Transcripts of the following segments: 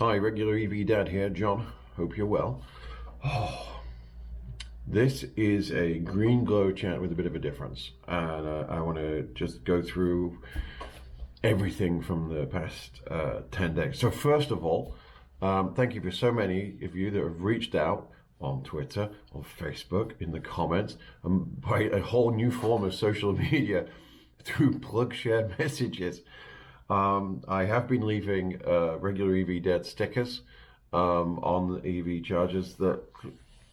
Hi, regular EV Dad here, John. Hope you're well. Oh, this is a green glow chat with a bit of a difference, and I want to just go through everything from the past 10 days. So first of all, thank you for so many of you that have reached out on Twitter, on Facebook, in the comments, and by a whole new form of social media through plug share messages. I have been leaving regular EV Dead stickers on the EV chargers that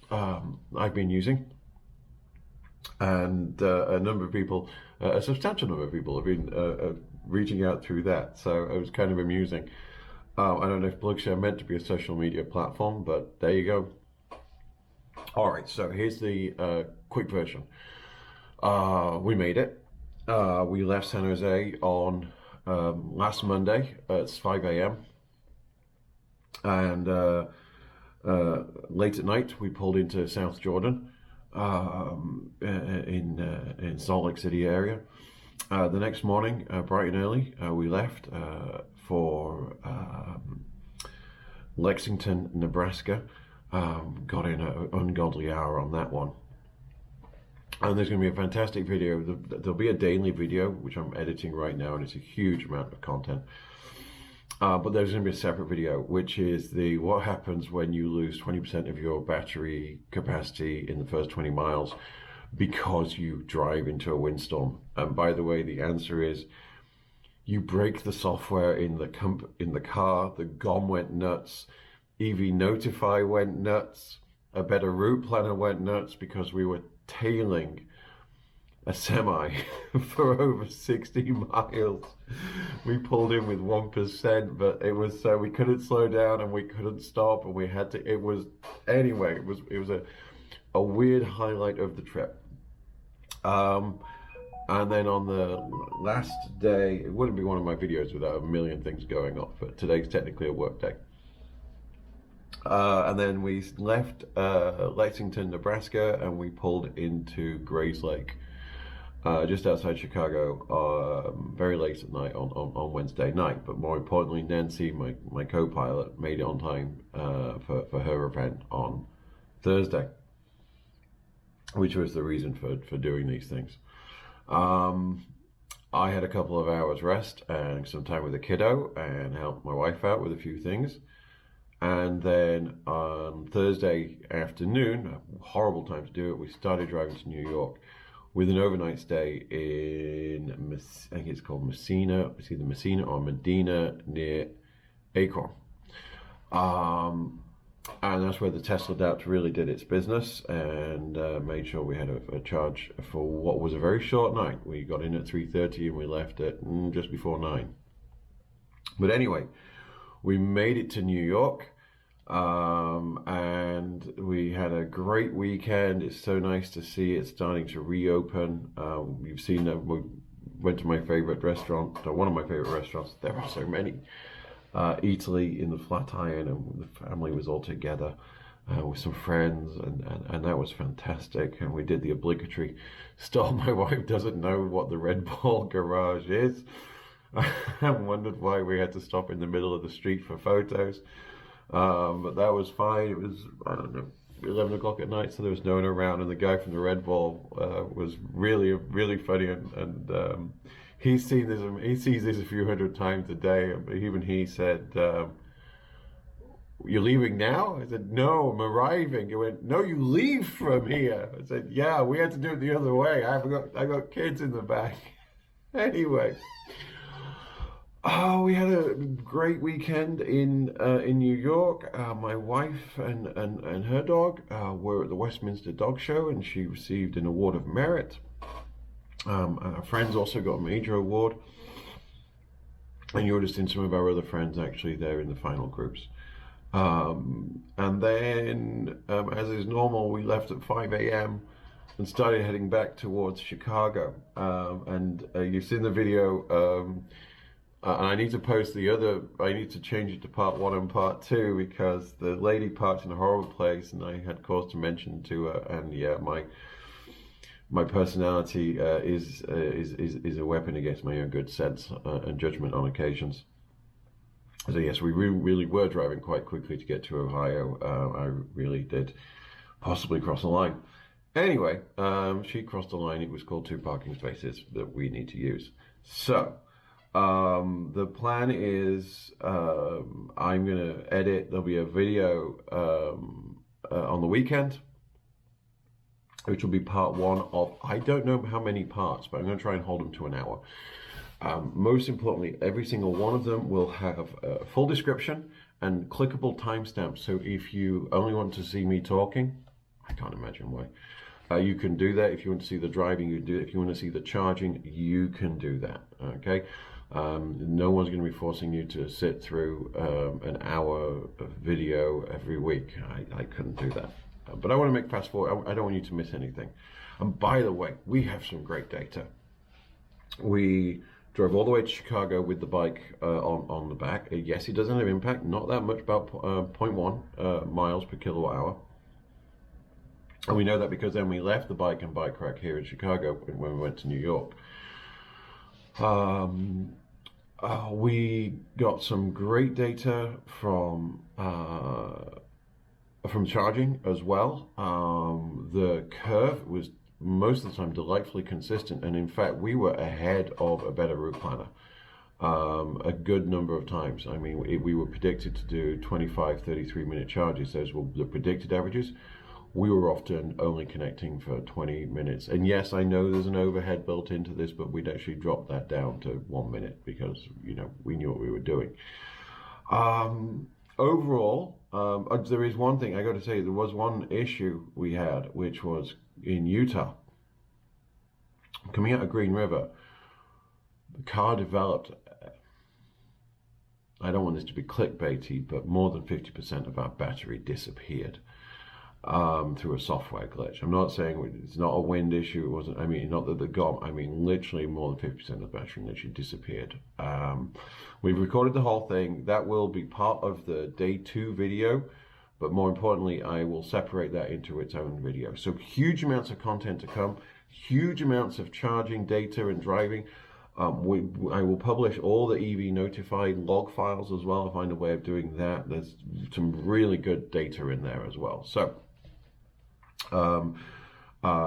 I've been using, and a number of people, a substantial number of people, have been reaching out through that. So it was kind of amusing. I don't know if Plugshare meant to be a social media platform, but there you go. All right, so here's the quick version. We made it. We left San Jose on last Monday. It's 5 a.m. and late at night we pulled into South Jordan in Salt Lake City area. The next morning, bright and early, we left for Lexington, Nebraska. Got in an ungodly hour on that one. And there's going to be a fantastic video. There'll be a daily video, which I'm editing right now, and it's a huge amount of content. But there's going to be a separate video, which is what happens when you lose 20% of your battery capacity in the first 20 miles because you drive into a windstorm. And by the way, the answer is you break the software in the car. The GOM went nuts. EV Notify went nuts. A Better Route Planner went nuts because we were tailing a semi for over 60 miles. We pulled in with 1%, but it was so we couldn't slow down and we couldn't stop, and we had to. It was a weird highlight of the trip. And then on the last day, it wouldn't be one of my videos without a million things going on, but today's technically a work day. And then we left Lexington, Nebraska, and we pulled into Grays Lake, just outside Chicago, very late at night on Wednesday night. But more importantly, Nancy, my co-pilot, made it on time for her event on Thursday, which was the reason for doing these things. I had a couple of hours rest and some time with the kiddo and helped my wife out with a few things. And then on Thursday afternoon, a horrible time to do it, we started driving to New York with an overnight stay in, I think it's called Messina. It's either Messina or Medina near Acorn. And that's where the Tesla DAPT really did its business and made sure we had a charge for what was a very short night. We got in at 3:30 and we left at just before 9. But anyway, we made it to New York, and we had a great weekend. It's so nice to see it starting to reopen. You've seen that we went to my favorite restaurant, or one of my favorite restaurants. There are so many. Italy in the Flatiron, and the family was all together with some friends, and that was fantastic. And we did the obligatory stop. My wife doesn't know what the Red Bull garage is. I wondered why we had to stop in the middle of the street for photos, but that was fine. It was, I don't know, 11 o'clock at night, so there was no one around, and the guy from the Red Bull was really funny, and he sees this a few hundred times a day. Even he said, "You're leaving now?" I said, "No, I'm arriving." He went, "No, you leave from here." I said, "Yeah, we had to do it the other way. I got kids in the back." Anyway. Oh, we had a great weekend in New York. My wife and her dog were at the Westminster Dog Show, and she received an Award of Merit. And our friends also got a major award. And you would have seen some of our other friends actually there in the final groups. And then, as is normal, we left at 5 a.m. and started heading back towards Chicago. And you've seen the video. And I need to post I need to change it to part 1 and part 2 because the lady parked in a horrible place and I had cause to mention to her, and yeah, my personality is a weapon against my own good sense and judgment on occasions. So yes, we really were driving quite quickly to get to Ohio. I really did possibly cross the line. Anyway, she crossed the line. It was called 2 parking spaces that we need to use. So the plan is I'm going to edit. There'll be a video on the weekend, which will be part 1 of, I don't know how many parts, but I'm going to try and hold them to an hour. Most importantly, every single one of them will have a full description and clickable timestamps. So if you only want to see me talking, I can't imagine why, you can do that. If you want to see the driving, you do it. If you want to see the charging, you can do that. Okay. No one's going to be forcing you to sit through an hour of video every week. I couldn't do that. But I want to make fast forward. I don't want you to miss anything. And by the way, we have some great data. We drove all the way to Chicago with the bike on the back. Yes, it doesn't have impact, not that much, about 0.1 miles per kilowatt hour. And we know that because then we left the bike and bike rack here in Chicago when we went to New York. We got some great data from charging as well. The curve was most of the time delightfully consistent, and in fact we were ahead of a better route planner a good number of times. I mean, we were predicted to do 25-33 minute charges. Those were the predicted averages. We were often only connecting for 20 minutes, and yes, I know there's an overhead built into this, but we'd actually dropped that down to 1 minute because, you know, we knew what we were doing. Overall, there is one thing I got to say. There was one issue we had, which was in Utah. Coming out of Green River, the car developed, I don't want this to be clickbaity, but more than 50% of our battery disappeared through a software glitch. I'm not saying it's not a wind issue. It wasn't, I mean, not that the GOM, I mean, literally more than 50% of the battery literally disappeared. We've recorded the whole thing. That will be part of the day 2 video. But more importantly, I will separate that into its own video. So huge amounts of content to come, huge amounts of charging data and driving. I will publish all the EV notified log files as well. I'll find a way of doing that. There's some really good data in there as well. So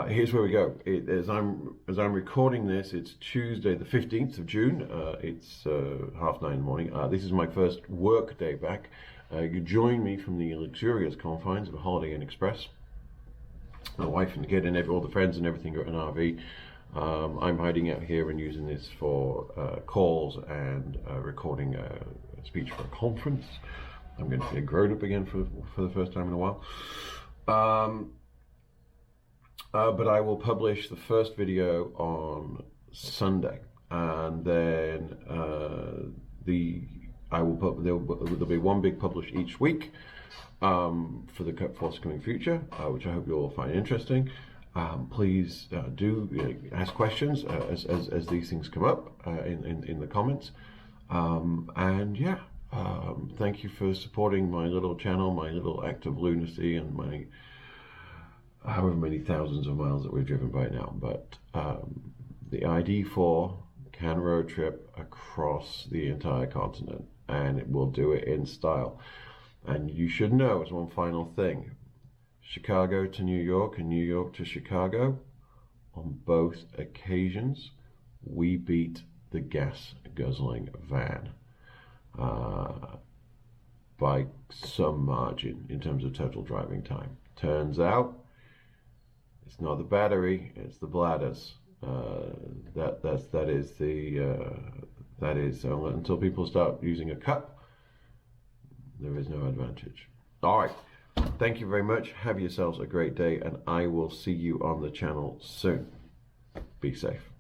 here's where we go. As I'm recording this, it's Tuesday, the 15th of June. It's 9:30 in the morning. This is my first work day back. You join me from the luxurious confines of a Holiday Inn Express. My wife and the kid and all the friends and everything are in an RV. I'm hiding out here and using this for calls and recording a speech for a conference. I'm going to be a grown-up again for the first time in a while. But I will publish the first video on Sunday, and then there'll be one big publish each week for the forthcoming future, which I hope you'll all find interesting. Please do ask questions as these things come up in the comments. And yeah, thank you for supporting my little channel, my little act of lunacy, and my however many thousands of miles that we've driven by now. But the ID4 can road trip across the entire continent, and it will do it in style. And you should know, as one final thing, Chicago to New York and New York to Chicago, on both occasions, we beat the gas guzzling van by some margin in terms of total driving time. Turns out, it's not the battery, it's the bladders. That is until people start using a cup, there is no advantage. All right, thank you very much. Have yourselves a great day, and I will see you on the channel soon. Be safe.